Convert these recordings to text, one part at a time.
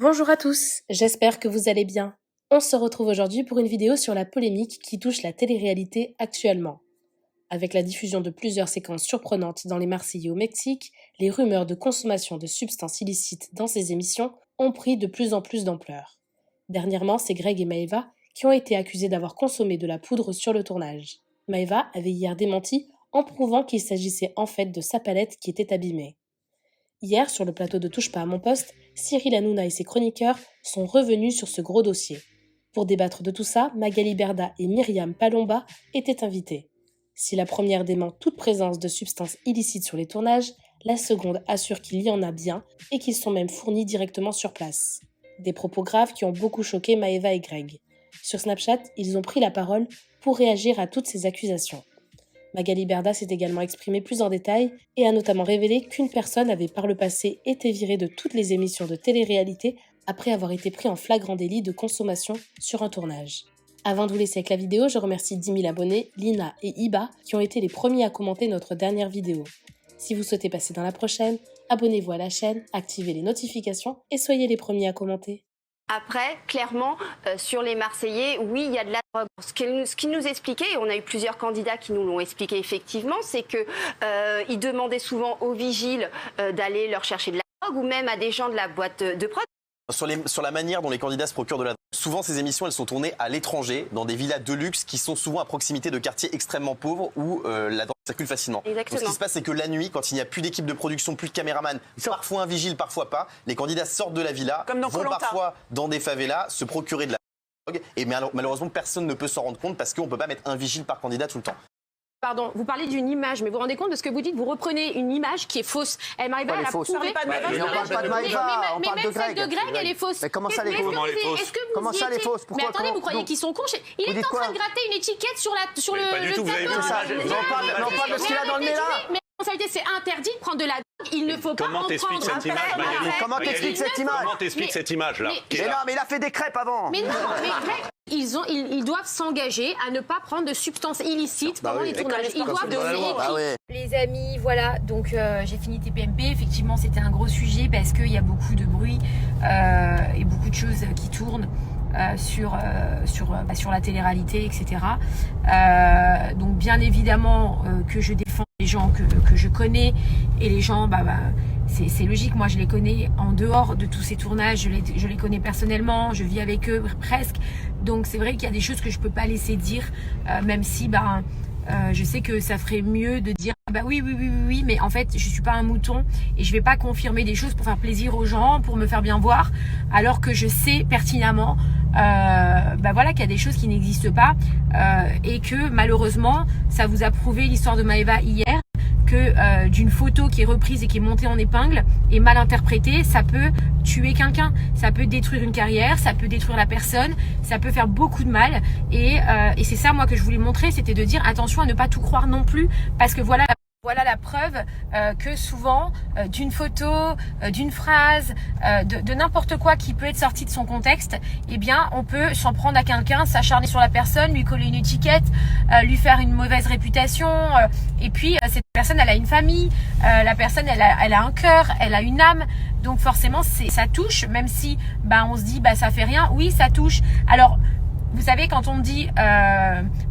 Bonjour à tous, j'espère que vous allez bien. On se retrouve aujourd'hui pour une vidéo sur la polémique qui touche la télé-réalité actuellement. Avec la diffusion de plusieurs séquences surprenantes dans les Marseillais au Mexique, les rumeurs de consommation de substances illicites dans ces émissions ont pris de plus en plus d'ampleur. Dernièrement, c'est Greg et Maeva qui ont été accusés d'avoir consommé de la poudre sur le tournage. Maeva avait hier démenti en prouvant qu'il s'agissait en fait de sa palette qui était abîmée. Hier, sur le plateau de Touche pas à mon poste, Cyril Hanouna et ses chroniqueurs sont revenus sur ce gros dossier. Pour débattre de tout ça, Magali Berda et Myriam Palomba étaient invités. Si la première dément toute présence de substances illicites sur les tournages, la seconde assure qu'il y en a bien et qu'ils sont même fournis directement sur place. Des propos graves qui ont beaucoup choqué Maeva et Greg. Sur Snapchat, ils ont pris la parole pour réagir à toutes ces accusations. Magali Berda s'est également exprimée plus en détail et a notamment révélé qu'une personne avait par le passé été virée de toutes les émissions de télé-réalité après avoir été pris en flagrant délit de consommation sur un tournage. Avant de vous laisser avec la vidéo, je remercie 10 000 abonnés, Lina et Iba, qui ont été les premiers à commenter notre dernière vidéo. Si vous souhaitez passer dans la prochaine, abonnez-vous à la chaîne, activez les notifications et soyez les premiers à commenter. Après, clairement, sur les Marseillais, oui, il y a de la drogue. Ce qu'il nous expliquait, et on a eu plusieurs candidats qui nous l'ont expliqué effectivement, c'est qu'ils demandaient souvent aux vigiles d'aller leur chercher de la drogue ou même à des gens de la boîte de prod. Sur la manière dont les candidats se procurent de la drogue. Souvent, ces émissions, elles sont tournées à l'étranger, dans des villas de luxe qui sont souvent à proximité de quartiers extrêmement pauvres où la drogue circule facilement. Exactement. Donc, ce qui se passe, c'est que la nuit, quand il n'y a plus d'équipe de production, plus de caméraman, parfois un vigile, parfois pas, les candidats sortent de la villa, vont parfois dans des favelas, se procurer de la drogue. Et malheureusement, personne ne peut s'en rendre compte parce qu'on ne peut pas mettre un vigile par candidat tout le temps. Pardon, vous parlez d'une image, mais vous vous rendez compte de ce que vous dites? Vous reprenez une image qui est fausse. Maëva, elle a prouvé... On parle pas de Maëva, on parle de Greg. Celle de Greg, elle est fausse. Mais comment ça, elle est fausse? Comment ça, elle est fausse? Pourquoi? Mais attendez, vous croyez qu'ils sont cons? Il est en train de gratter une étiquette sur le... Pas du tout, vous avez vu ça? On parle de ce qu'il a dans le nez là. Mais en réalité, c'est interdit de prendre de la drogue. Il ne faut pas en prendre. Comment t'expliques cette image, Magali? Comment t'expliques cette image? Comment t'expliques cette image-là? Mais non, mais il a fait des crêpes avant. Mais non, mais Greg, ils doivent s'engager à ne pas prendre de substances illicites pendant les tournages. Ils doivent Les amis, voilà, donc j'ai fini TPMP. Effectivement, c'était un gros sujet parce qu'il y a beaucoup de bruit et beaucoup de choses qui tournent sur la télé-réalité, etc. Donc bien évidemment que je défends les gens que je connais et les gens, c'est logique, moi je les connais en dehors de tous ces tournages, je les connais personnellement, je vis avec eux presque, donc c'est vrai qu'il y a des choses que je peux pas laisser dire, même si je sais que ça ferait mieux de dire oui, mais en fait je suis pas un mouton et je vais pas confirmer des choses pour faire plaisir aux gens, pour me faire bien voir, alors que je sais pertinemment qu'il y a des choses qui n'existent pas et que malheureusement ça vous a prouvé l'histoire de Maëva hier, que d'une photo qui est reprise et qui est montée en épingle et mal interprétée, ça peut tuer quelqu'un, ça peut détruire une carrière, ça peut détruire la personne, ça peut faire beaucoup de mal et c'est ça moi que je voulais montrer, c'était de dire attention à ne pas tout croire non plus, parce que voilà la preuve que souvent d'une photo, d'une phrase, de n'importe quoi qui peut être sorti de son contexte, eh bien on peut s'en prendre à quelqu'un, s'acharner sur la personne, lui coller une étiquette, lui faire une mauvaise réputation, et puis cette personne elle a une famille, la personne elle a un cœur, elle a une âme, donc forcément ça touche, même si on se dit ça fait rien, oui ça touche. Alors vous savez, quand on me dit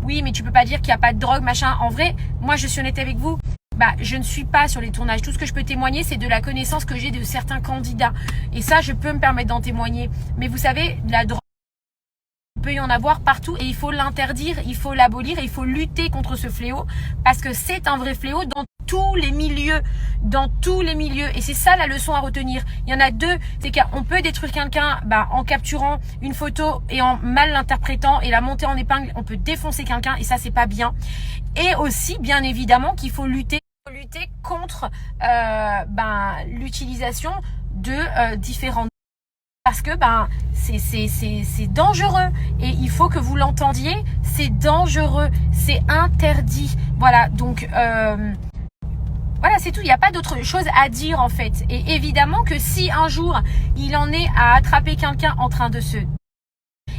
oui mais tu peux pas dire qu'il n'y a pas de drogue machin, en vrai moi je suis honnête avec vous, je ne suis pas sur les tournages. Tout ce que je peux témoigner, c'est de la connaissance que j'ai de certains candidats. Et ça, je peux me permettre d'en témoigner. Mais vous savez, la drogue, il peut y en avoir partout et il faut l'interdire, il faut l'abolir et il faut lutter contre ce fléau parce que c'est un vrai fléau dans tous les milieux, et c'est ça la leçon à retenir. Il y en a deux, c'est qu'on peut détruire quelqu'un en capturant une photo et en mal l'interprétant et la monter en épingle, on peut défoncer quelqu'un et ça c'est pas bien. Et aussi bien évidemment qu'il faut lutter contre l'utilisation de différentes, parce que c'est dangereux et il faut que vous l'entendiez, c'est dangereux, c'est interdit. Voilà, donc voilà, c'est tout, il n'y a pas d'autre chose à dire en fait. Et évidemment que si un jour il en est à attraper quelqu'un en train de se...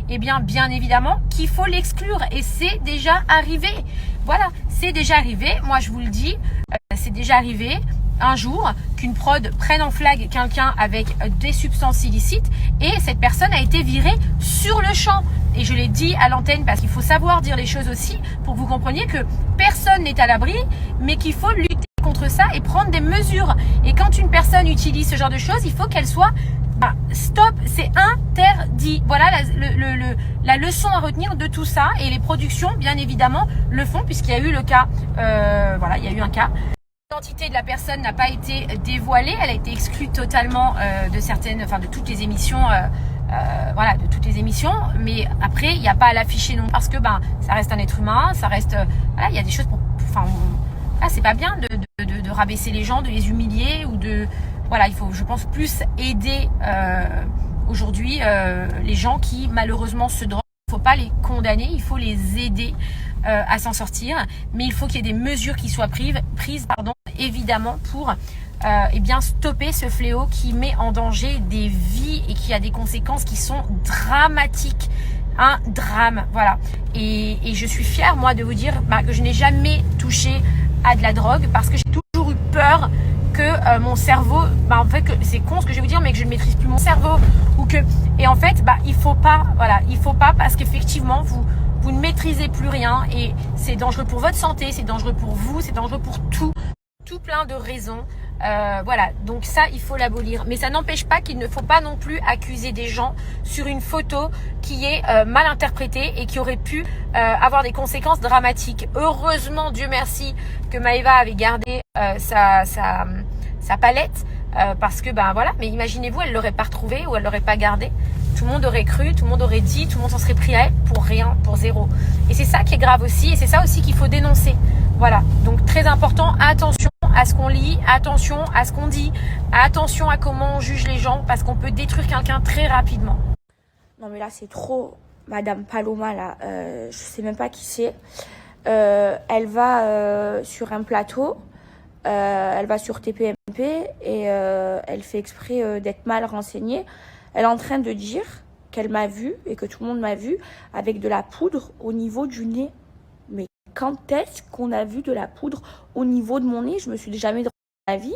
Eh bien évidemment qu'il faut l'exclure et c'est déjà arrivé. Voilà, c'est déjà arrivé, moi je vous le dis, c'est déjà arrivé un jour qu'une prod prenne en flag quelqu'un avec des substances illicites et cette personne a été virée sur le champ. Et je l'ai dit à l'antenne parce qu'il faut savoir dire les choses aussi pour que vous compreniez que personne n'est à l'abri, mais qu'il faut lutter contre ça et prendre des mesures. Et quand une personne utilise ce genre de choses, il faut qu'elle soit stop, c'est interdit. Voilà la leçon à retenir de tout ça. Et les productions, bien évidemment, le font puisqu'il y a eu le cas. Voilà, il y a eu un cas. L'identité de la personne n'a pas été dévoilée, elle a été exclue totalement de toutes les émissions. Voilà, de toutes les émissions, mais après il n'y a pas à l'afficher non parce que ça reste un être humain, ça reste voilà, il y a des choses c'est pas bien de rabaisser les gens, de les humilier ou de voilà, il faut je pense plus aider aujourd'hui les gens qui malheureusement se droguent. Il ne faut pas les condamner, il faut les aider à s'en sortir, mais il faut qu'il y ait des mesures qui soient prises évidemment pour stopper ce fléau qui met en danger des vies et qui a des conséquences qui sont dramatiques. Un drame, voilà. Et je suis fière, moi, de vous dire que je n'ai jamais touché à de la drogue parce que j'ai toujours eu peur que mon cerveau, en fait, que c'est con ce que je vais vous dire, mais que je ne maîtrise plus mon cerveau et en fait, il faut pas parce qu'effectivement, vous ne maîtrisez plus rien et c'est dangereux pour votre santé, c'est dangereux pour vous, c'est dangereux pour tout plein de raisons. Voilà, donc ça, il faut l'abolir. Mais ça n'empêche pas qu'il ne faut pas non plus accuser des gens sur une photo qui est mal interprétée et qui aurait pu avoir des conséquences dramatiques. Heureusement, Dieu merci, que Maëva avait gardé sa palette parce que, voilà, mais imaginez-vous, elle ne l'aurait pas retrouvée ou elle ne l'aurait pas gardée. Tout le monde aurait cru, tout le monde aurait dit, tout le monde s'en serait pris à elle pour rien, pour zéro. Et c'est ça qui est grave aussi et c'est ça aussi qu'il faut dénoncer. Voilà, donc très important, attention à ce qu'on lit, attention à ce qu'on dit, attention à comment on juge les gens parce qu'on peut détruire quelqu'un très rapidement. Non mais là c'est trop, Madame Paloma là, je sais même pas qui c'est. Elle va sur un plateau, elle va sur TPMP et elle fait exprès d'être mal renseignée. Elle est en train de dire qu'elle m'a vue et que tout le monde m'a vue avec de la poudre au niveau du nez. Mais quand est-ce qu'on a vu de la poudre au niveau de mon nez? Je me suis jamais droguée dans ma vie.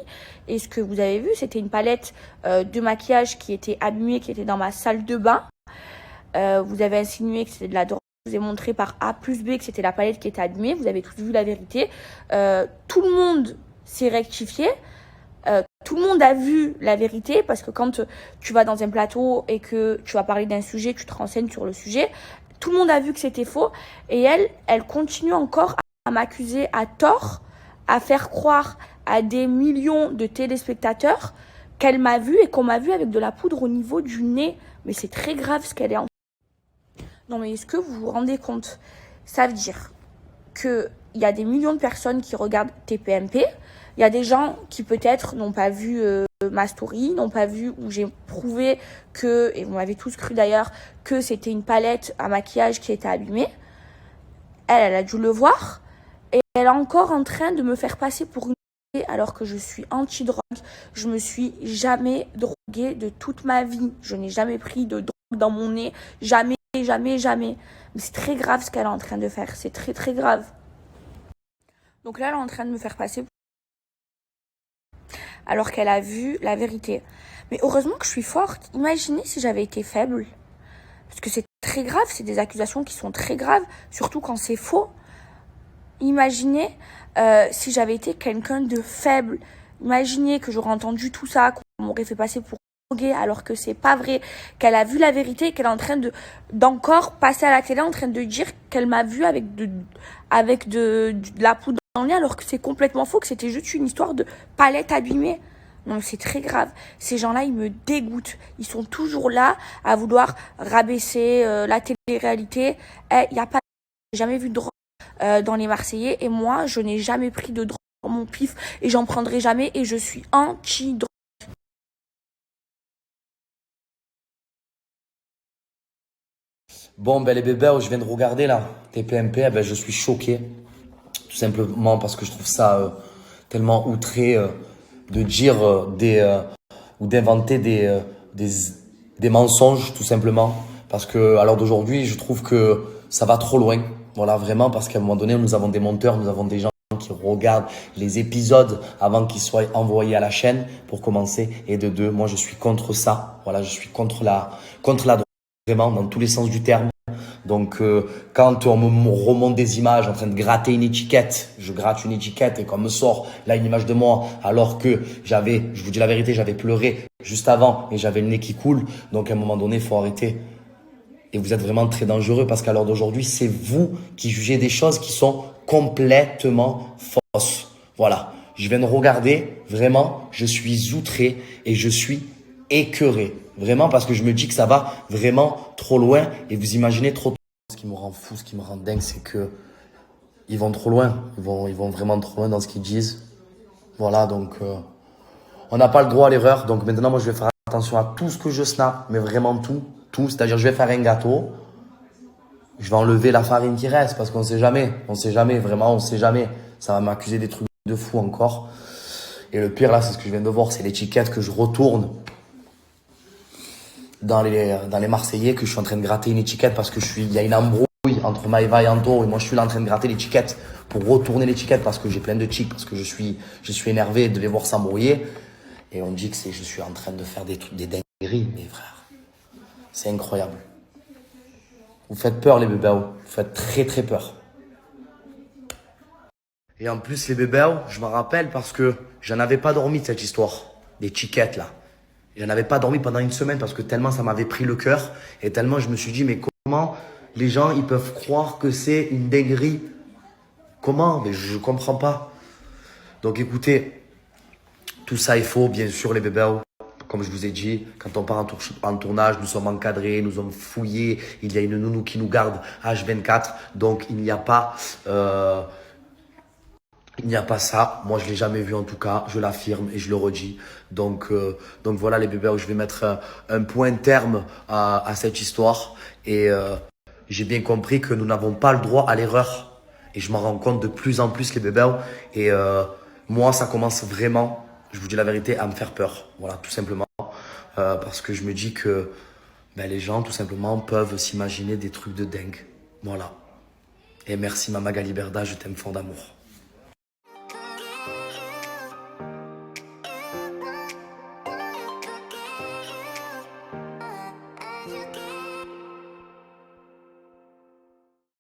Et ce que vous avez vu, c'était une palette de maquillage qui était abîmée, qui était dans ma salle de bain. Vous avez insinué que c'était de la drogue. Je vous ai montré par A plus B que c'était la palette qui était abîmée. Vous avez tous vu la vérité. Tout le monde s'est rectifié. Tout le monde a vu la vérité parce que quand tu vas dans un plateau et que tu vas parler d'un sujet, tu te renseignes sur le sujet. Tout le monde a vu que c'était faux et elle continue encore à m'accuser à tort, à faire croire à des millions de téléspectateurs qu'elle m'a vue et qu'on m'a vue avec de la poudre au niveau du nez. Mais c'est très grave ce qu'elle est en... Non mais est-ce que vous vous rendez compte? Ça veut dire qu'il y a des millions de personnes qui regardent TPMP. Il y a des gens qui peut-être n'ont pas vu ma story, n'ont pas vu où j'ai prouvé que, et vous m'avez tous cru d'ailleurs, que c'était une palette à maquillage qui était abîmée. Elle a dû le voir et elle est encore en train de me faire passer pour une droguée alors que je suis anti-drogue. Je me suis jamais droguée de toute ma vie. Je n'ai jamais pris de drogue dans mon nez. Jamais, jamais, jamais. Mais c'est très grave ce qu'elle est en train de faire. C'est très, très grave. Donc là, elle est en train de me faire passer alors qu'elle a vu la vérité. Mais heureusement que je suis forte. Imaginez si j'avais été faible. Parce que c'est très grave, c'est des accusations qui sont très graves, surtout quand c'est faux. Imaginez si j'avais été quelqu'un de faible. Imaginez que j'aurais entendu tout ça, qu'on m'aurait fait passer pour droguée alors que c'est pas vrai, qu'elle a vu la vérité, qu'elle est en train d'encore passer à la télé en train de dire qu'elle m'a vu avec de la poudre dans le nez alors que c'est complètement faux, que c'était juste une histoire de palette abîmée. Non, c'est très grave. Ces gens-là, ils me dégoûtent. Ils sont toujours là à vouloir rabaisser la télé-réalité. Il n'y a pas... J'ai jamais vu de drogue dans les Marseillais. Et moi, je n'ai jamais pris de drogue dans mon pif. Et j'en prendrai jamais. Et je suis anti-drogue. Bon, les bébés, je viens de regarder là, TPMP, je suis choqué. Tout simplement parce que je trouve ça tellement outré de dire ou d'inventer des mensonges, tout simplement. Parce que, à l'heure d'aujourd'hui, je trouve que ça va trop loin. Voilà, vraiment, parce qu'à un moment donné, nous avons des monteurs, nous avons des gens qui regardent les épisodes avant qu'ils soient envoyés à la chaîne, pour commencer. Et de deux, moi je suis contre ça. Voilà, je suis contre la drogue, vraiment, dans tous les sens du terme. Donc quand on me remonte des images en train de gratter une étiquette, je gratte une étiquette et qu'on me sort là une image de moi alors que j'avais, je vous dis la vérité, j'avais pleuré juste avant et j'avais le nez qui coule. Donc à un moment donné, il faut arrêter. Et vous êtes vraiment très dangereux parce qu'à l'heure d'aujourd'hui, c'est vous qui jugez des choses qui sont complètement fausses. Voilà, je viens de regarder, vraiment, je suis outré et je suis écœuré. Vraiment parce que je me dis que ça va vraiment trop loin et vous imaginez trop. Ce qui me rend fou, ce qui me rend dingue, c'est que ils vont trop loin. Ils vont vraiment trop loin dans ce qu'ils disent. Voilà, donc on n'a pas le droit à l'erreur. Donc maintenant, moi, je vais faire attention à tout ce que je snap, mais vraiment tout. C'est-à-dire, je vais faire un gâteau. Je vais enlever la farine qui reste parce qu'on sait jamais. On sait jamais, vraiment, on sait jamais. Ça va m'accuser des trucs de fou encore. Et le pire là, c'est ce que je viens de voir, c'est l'étiquette que je retourne dans les Marseillais, que je suis en train de gratter une étiquette parce que il y a une embrouille entre Maëva et Anto et moi je suis là en train de gratter l'étiquette pour retourner l'étiquette parce que j'ai plein de tics, parce que je suis énervé de les voir s'embrouiller et on dit que je suis en train de faire des trucs, des dingueries, mes frères. C'est incroyable. Vous faites peur les bébés, vous faites très très peur. Et en plus les bébés, je me rappelle parce que j'en avais pas dormi de cette histoire, des tickets là. Je n'avais pas dormi pendant une semaine parce que tellement ça m'avait pris le cœur et tellement je me suis dit mais comment les gens ils peuvent croire que c'est une dinguerie? Comment? Mais je comprends pas. Donc écoutez, tout ça est faux bien sûr les bébés. Comme je vous ai dit, quand on part en tournage, nous sommes encadrés, nous sommes fouillés. Il y a une nounou qui nous garde H24. Donc il n'y a pas ça. Moi, je ne l'ai jamais vu en tout cas. Je l'affirme et je le redis. Donc voilà les bébés, je vais mettre un point terme à cette histoire. Et j'ai bien compris que nous n'avons pas le droit à l'erreur. Et je m'en rends compte de plus en plus les bébés. Et moi, ça commence vraiment, je vous dis la vérité, à me faire peur. Voilà, tout simplement. Parce que je me dis que les gens, tout simplement, peuvent s'imaginer des trucs de dingue. Voilà. Et merci Mama Galiberda, je t'aime fort d'amour.